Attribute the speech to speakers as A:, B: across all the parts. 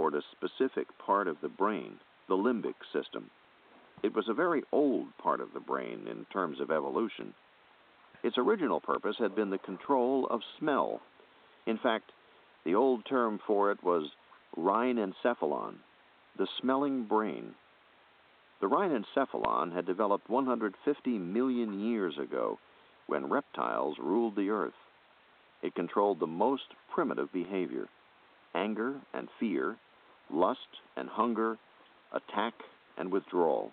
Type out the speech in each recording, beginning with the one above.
A: toward a specific part of the brain, the limbic system. It was a very old part of the brain in terms of evolution. Its original purpose had been the control of smell. In fact, the old term for it was rhinencephalon, the smelling brain. The rhinencephalon had developed 150 million years ago when reptiles ruled the earth. It controlled the most primitive behavior: anger and fear, lust and hunger, attack and withdrawal.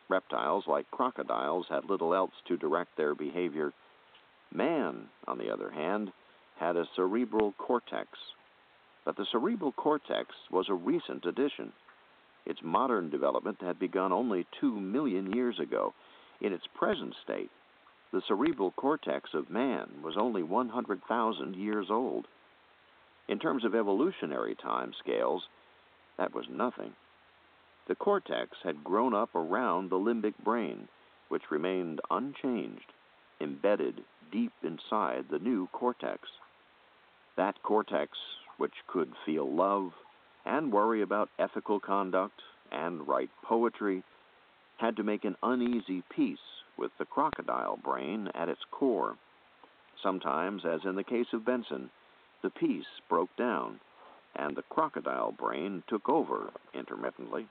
A: Reptiles, like crocodiles, had little else to direct their behavior. Man, on the other hand, had a cerebral cortex. But the cerebral cortex was a recent addition. Its modern development had begun only 2 million years ago. In its present state, the cerebral cortex of man was only 100,000 years old. In terms of evolutionary time scales, that was nothing. The cortex had grown up around the limbic brain, which remained unchanged, embedded deep inside the new cortex. That cortex, which could feel love and worry about ethical conduct and write poetry, had to make an uneasy peace with the crocodile brain at its core. Sometimes, as in the case of Benson, the peace broke down, and the crocodile brain took over intermittently.